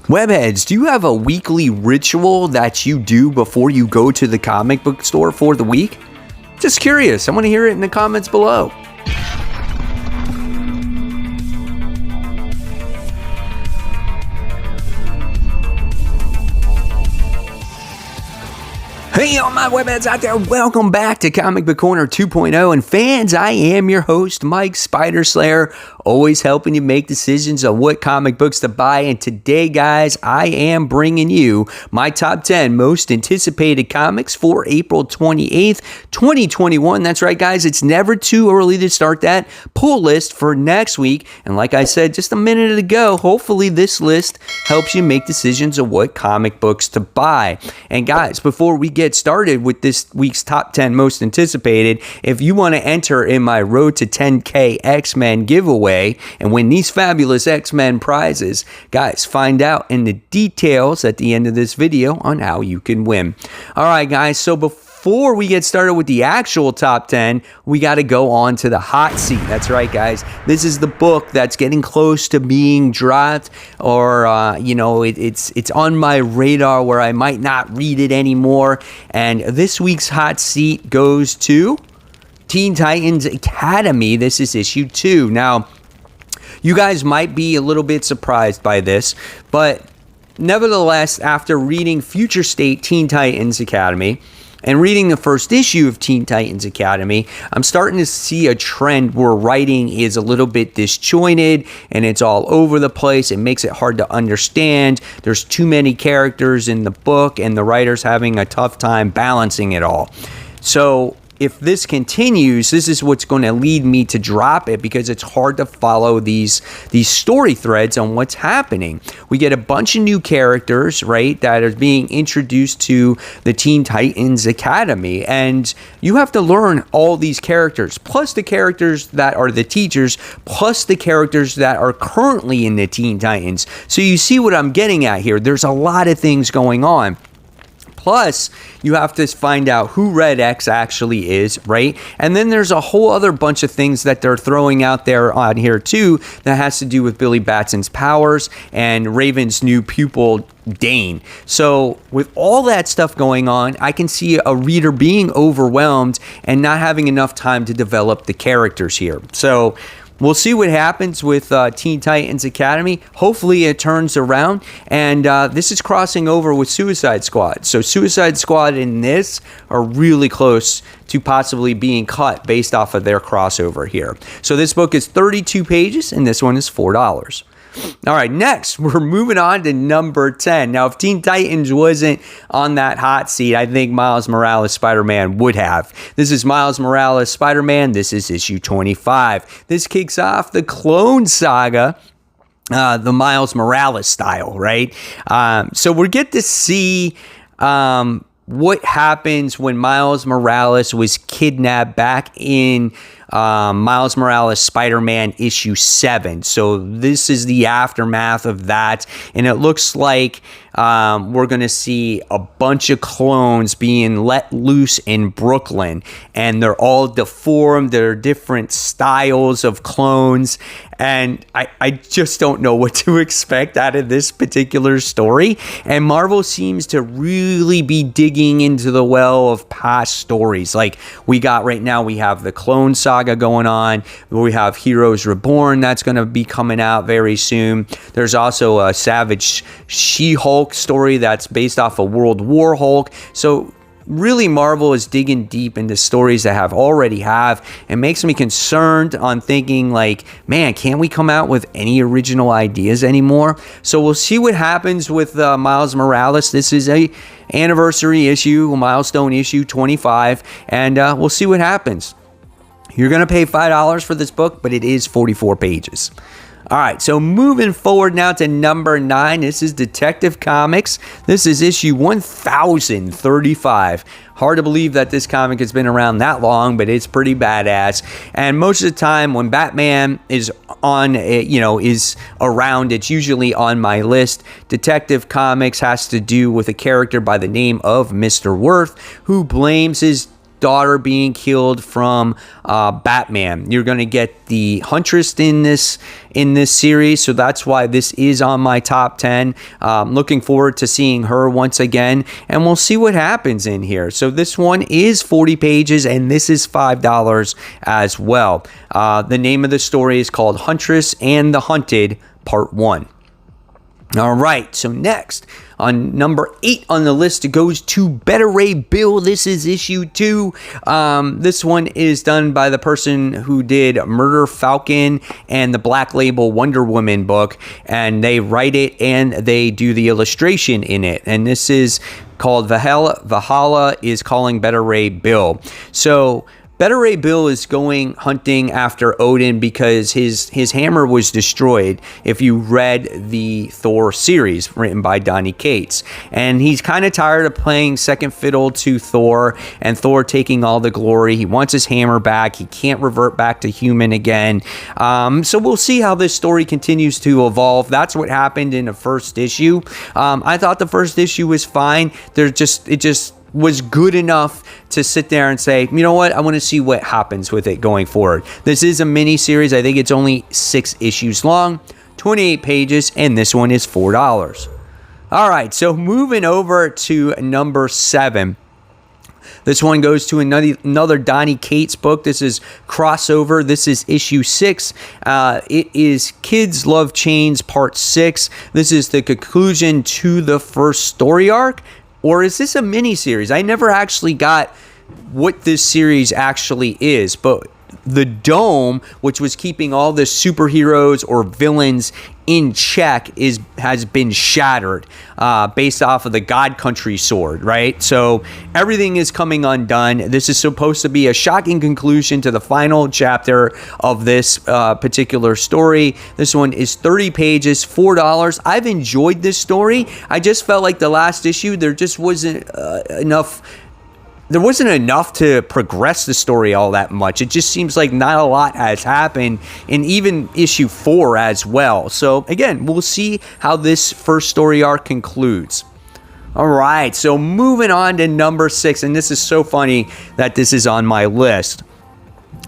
Webheads, do you have a weekly ritual that you do before you go to the comic book store for the week? Just curious. I want to hear it in the comments below. Hey, all my webheads out there, welcome back to Comic Book Corner 2.0. And fans, I am your host, Mike Spider Slayer, always helping you make decisions on what comic books to buy. And today, guys, I am bringing you my top 10 most anticipated comics for April 28th, 2021. That's right, guys, it's never too early to start that pull list for next week. And like I said just a minute ago, hopefully this list helps you make decisions on what comic books to buy. And guys, before we get started with this week's top 10 most anticipated, if you want to enter in my Road to 10K X-Men giveaway and win these fabulous X-Men prizes, guys, find out in the details at the end of this video on how you can win. All right, guys, so before we get started with the actual top 10, we got to go on to the hot seat. That's right, guys. This is the book that's getting close to being dropped, or it's on my radar where I might not read it anymore. And this week's hot seat goes to Teen Titans Academy. This is issue 2. Now, you guys might be a little bit surprised by this, but nevertheless, after reading Future State Teen Titans Academy and reading the first issue of Teen Titans Academy, I'm starting to see a trend where writing is a little bit disjointed and it's all over the place. It makes it hard to understand. There's too many characters in the book and the writer's having a tough time balancing it all. So if this continues, this is what's going to lead me to drop it, because it's hard to follow these story threads on what's happening. We get a bunch of new characters, right, that are being introduced to the Teen Titans Academy, and you have to learn all these characters, plus the characters that are the teachers, plus the characters that are currently in the Teen Titans. So you see what I'm getting at here. There's a lot of things going on. Plus, you have to find out who Red X actually is, right? And then there's a whole other bunch of things that they're throwing out there on here too that has to do with Billy Batson's powers and Raven's new pupil, Dane. So with all that stuff going on, I can see a reader being overwhelmed and not having enough time to develop the characters here. So we'll see what happens with Teen Titans Academy. Hopefully it turns around. And this is crossing over with Suicide Squad. So Suicide Squad and this are really close to possibly being cut based off of their crossover here. So this book is 32 pages and this one is $4. All right, next, we're moving on to number 10. Now, if Teen Titans wasn't on that hot seat, I think Miles Morales Spider-Man would have. This is Miles Morales Spider-Man. This is issue 25. This kicks off the Clone Saga, the Miles Morales style, right? So we get to see what happens when Miles Morales was kidnapped back in Miles Morales Spider-Man issue 7. So this is the aftermath of that, and it looks like we're going to see a bunch of clones being let loose in Brooklyn, and they're all deformed. There are different styles of clones, and I just don't know what to expect out of this particular story. And Marvel seems to really be digging into the well of past stories. Like we got right now, we have the Clone Saga going on. We have Heroes Reborn that's going to be coming out very soon. There's also a Savage She-Hulk story that's based off of World War Hulk. So really, Marvel is digging deep into stories that already have, and makes me concerned on thinking like, man, can't we come out with any original ideas anymore? So we'll see what happens with Miles Morales. This is a anniversary issue, a milestone issue 25, and we'll see what happens. You're going to pay $5 for this book, but it is 44 pages. All right, so moving forward now to number 9. This is Detective Comics. This is issue 1035. Hard to believe that this comic has been around that long, but it's pretty badass. And most of the time when Batman is on, is around, it's usually on my list. Detective Comics has to do with a character by the name of Mr. Worth, who blames his daughter being killed from Batman. You're going to get the Huntress in this series, so that's why this is on my top 10. Looking forward to seeing her once again, and we'll see what happens in here. So this one is 40 pages, and this is $5 as well. The name of the story is called Huntress and the Hunted, Part 1. All right, so next, on number 8 on the list, it goes to Beta Ray Bill. This is issue 2. This one is done by the person who did Murder Falcon and the Black Label Wonder Woman book, and they write it and they do the illustration in it. And this is called Valhalla is Calling Beta Ray Bill. So Beta Ray Bill is going hunting after Odin because his hammer was destroyed, if you read the Thor series written by Donny Cates. And he's kind of tired of playing second fiddle to Thor and Thor taking all the glory. He wants his hammer back. He can't revert back to human again. So we'll see how this story continues to evolve. That's what happened in the first issue. I thought the first issue was fine. It just was good enough to sit there and say, you know what, I want to see what happens with it going forward. This is a mini series. I think it's only 6 issues long, 28 pages, and this one is $4. All right, so moving over to number 7. This one goes to another Donny Cates book. This is Crossover. This is issue 6. It is Kids Love Chains Part 6. This is the conclusion to the first story arc. Or is this a mini-series? I never actually got what this series actually is, but the dome, which was keeping all the superheroes or villains in check, has been shattered based off of the God Country sword, right? So everything is coming undone. This is supposed to be a shocking conclusion to the final chapter of this particular story. This one is 30 pages, $4. I've enjoyed this story. I just felt like the last issue, there just wasn't enough. There wasn't enough to progress the story all that much. It just seems like not a lot has happened in even issue 4 as well. So again, we'll see how this first story arc concludes. All right, so moving on to number 6, and this is so funny that this is on my list.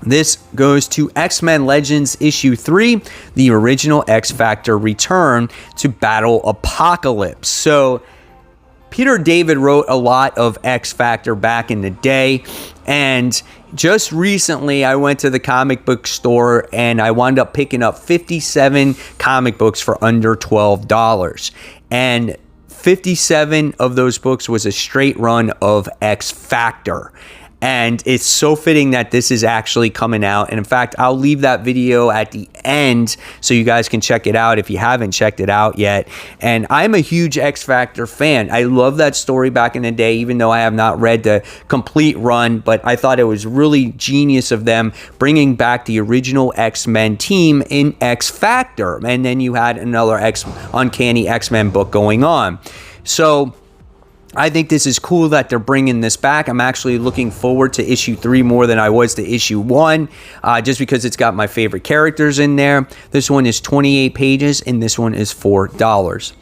This goes to Xmen Legends issue 3, the original X Factor return to battle Apocalypse. So Peter David wrote a lot of X Factor back in the day, and just recently I went to the comic book store and I wound up picking up 57 comic books for under $12. And 57 of those books was a straight run of X Factor. And it's so fitting that this is actually coming out. And in fact, I'll leave that video at the end so you guys can check it out if you haven't checked it out yet. And I'm a huge X Factor fan. I love that story back in the day, even though I have not read the complete run. But I thought it was really genius of them bringing back the original X-Men team in X Factor. And then you had another Uncanny X-Men book going on. So I think this is cool that they're bringing this back. I'm actually looking forward to issue 3 more than I was to issue 1, just because it's got my favorite characters in there. This one is 28 pages, and this one is $4.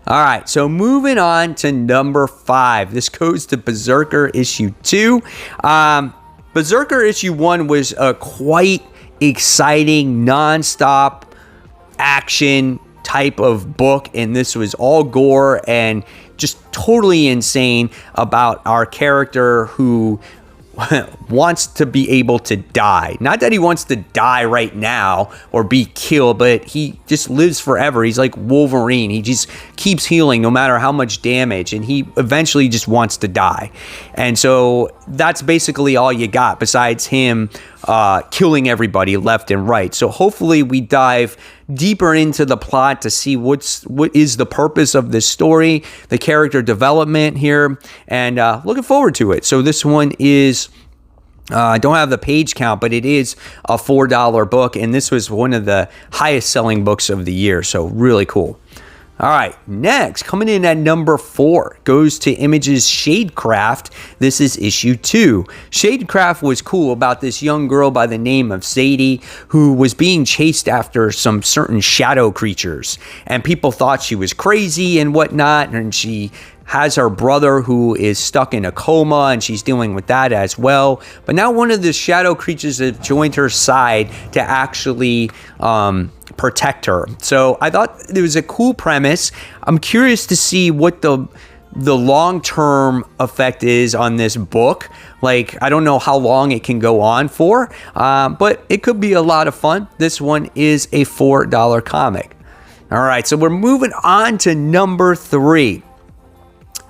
All right, so moving on to number 5. This goes to Berserker issue 2. Berserker issue 1 was a quite exciting, non-stop action type of book, and this was all gore and just totally insane about our character who wants to be able to die. Not that he wants to die right now or be killed, but he just lives forever. He's like Wolverine. He just keeps healing no matter how much damage, and he eventually just wants to die. And so that's basically all you got besides him killing everybody left and right. So hopefully we dive deeper into the plot to see what is the purpose of this story, the character development here, and looking forward to it. So this one is, I don't have the page count, but it is a $4 book, and this was one of the highest selling books of the year, so really cool. All right, next, coming in at number 4, goes to Image's Shadecraft. This is issue 2. Shadecraft was cool about this young girl by the name of Sadie who was being chased after some certain shadow creatures. And people thought she was crazy and whatnot, and she has her brother who is stuck in a coma, and she's dealing with that as well. But now one of the shadow creatures have joined her side to actually protect her. So I thought it was a cool premise. I'm curious to see what the long-term effect is on this book. Like, I don't know how long it can go on for, but it could be a lot of fun. This one is a $4 comic. All right, so we're moving on to number 3.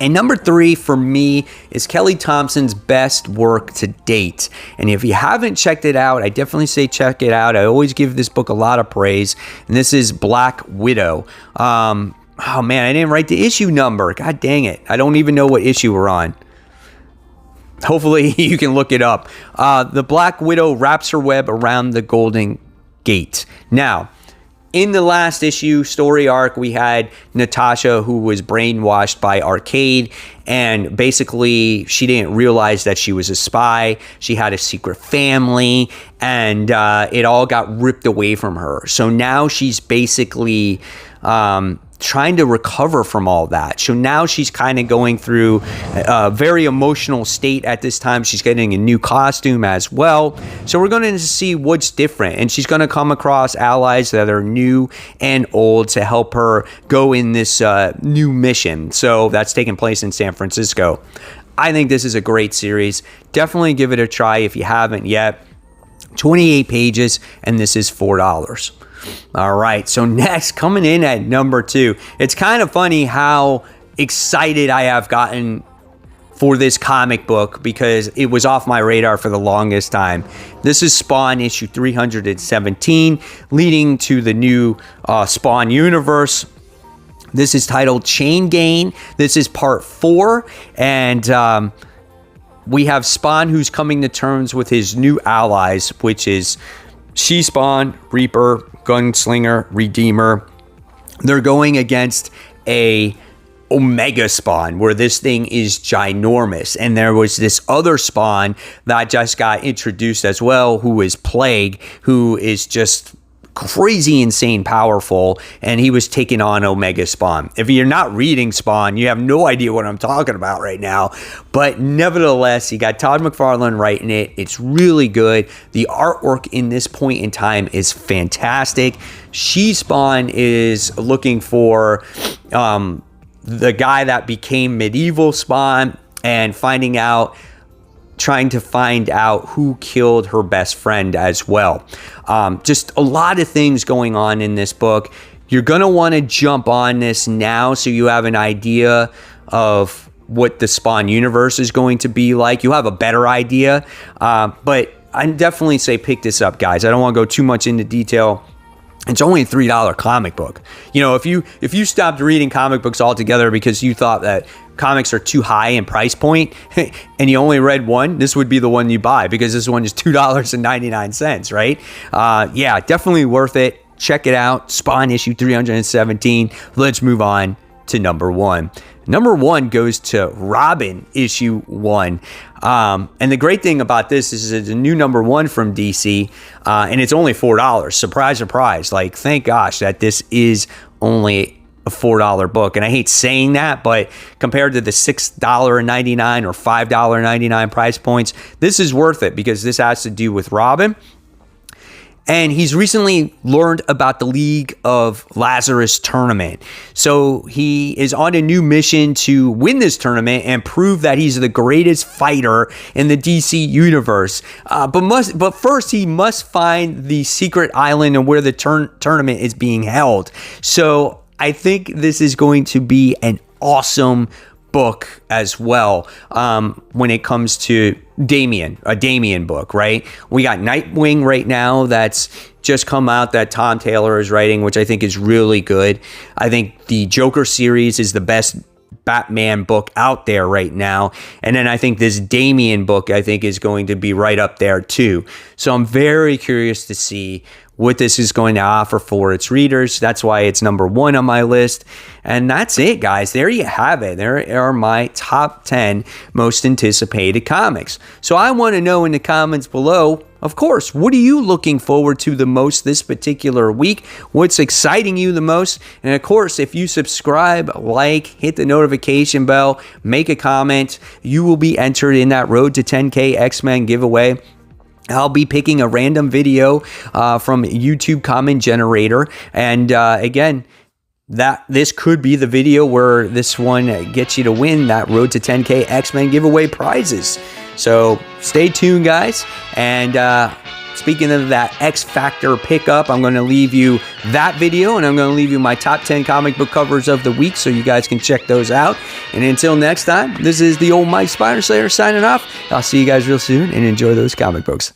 And number 3 for me is Kelly Thompson's best work to date. And if you haven't checked it out, I definitely say check it out. I always give this book a lot of praise. And this is Black Widow. Oh man, I didn't write the issue number. God dang it. I don't even know what issue we're on. Hopefully you can look it up. The Black Widow wraps her web around the Golden Gate. Now, in the last issue story arc, we had Natasha, who was brainwashed by Arcade, and basically she didn't realize that she was a spy. She had a secret family, and it all got ripped away from her. So now she's basically trying to recover from all that. So now she's kind of going through a very emotional state at this time. She's getting a new costume as well. So we're going to see what's different. And she's going to come across allies that are new and old to help her go in this new mission. So that's taking place in San Francisco. I think this is a great series. Definitely give it a try if you haven't yet. 28 pages, and this is $4. All right, so next, coming in at number 2, it's kind of funny how excited I have gotten for this comic book because it was off my radar for the longest time. This is Spawn issue 317, leading to the new Spawn universe. This is titled Chain Gang. This is part 4, and we have Spawn who's coming to terms with his new allies, which is She-Spawn, Reaper, Gunslinger, Redeemer. They're going against a Omega Spawn, where this thing is ginormous. And there was this other Spawn that just got introduced as well, who is Plague, who is just crazy, insane, powerful, and he was taking on Omega Spawn. If you're not reading Spawn, you have no idea what I'm talking about right now. But nevertheless, you got Todd McFarlane writing it. It's really good. The artwork in this point in time is fantastic. She-Spawn is looking for the guy that became Medieval Spawn and trying to find out who killed her best friend as well. Just a lot of things going on in this book. You're going to want to jump on this now so you have an idea of what the Spawn universe is going to be like. You have a better idea, but I definitely say pick this up, guys. I don't want to go too much into detail. It's only a $3 comic book. You know, if you stopped reading comic books altogether because you thought that comics are too high in price point and you only read one, this would be the one you buy because this one is $2.99, right? Yeah, definitely worth it. Check it out. Spawn issue 317. Let's move on to number 1. Number 1 goes to Robin issue 1. And the great thing about this is it's a new number 1 from DC, and it's only $4. Surprise, surprise. Like, thank gosh that this is only a $4 book. And I hate saying that, but compared to the $6.99 or $5.99 price points, this is worth it because this has to do with Robin. And he's recently learned about the League of Lazarus tournament. So he is on a new mission to win this tournament and prove that he's the greatest fighter in the DC universe. But first, he must find the secret island and where the tournament is being held. So I think this is going to be an awesome book as well when it comes to a Damian book, right? We got Nightwing right now that's just come out that Tom Taylor is writing, which I think is really good. I think the Joker series is the best Batman book out there right now. And then I think this Damian book, I think, is going to be right up there too. So I'm very curious to see what this is going to offer for its readers. That's why it's number 1 on my list. And that's it, guys. There you have it. There are my top 10 most anticipated comics. So I want to know in the comments below, of course, what are you looking forward to the most this particular week? What's exciting you the most? And of course, if you subscribe, like, hit the notification bell, make a comment, you will be entered in that Road to 10K X-Men giveaway. I'll be picking a random video from YouTube comment generator. And again, this could be the video where this one gets you to win that Road to 10K X-Men giveaway prizes. So stay tuned, guys. And speaking of that X Factor pickup, I'm going to leave you that video, and I'm going to leave you my top 10 comic book covers of the week so you guys can check those out. And until next time, this is the old Mike Spider Slayer signing off. I'll see you guys real soon, and enjoy those comic books.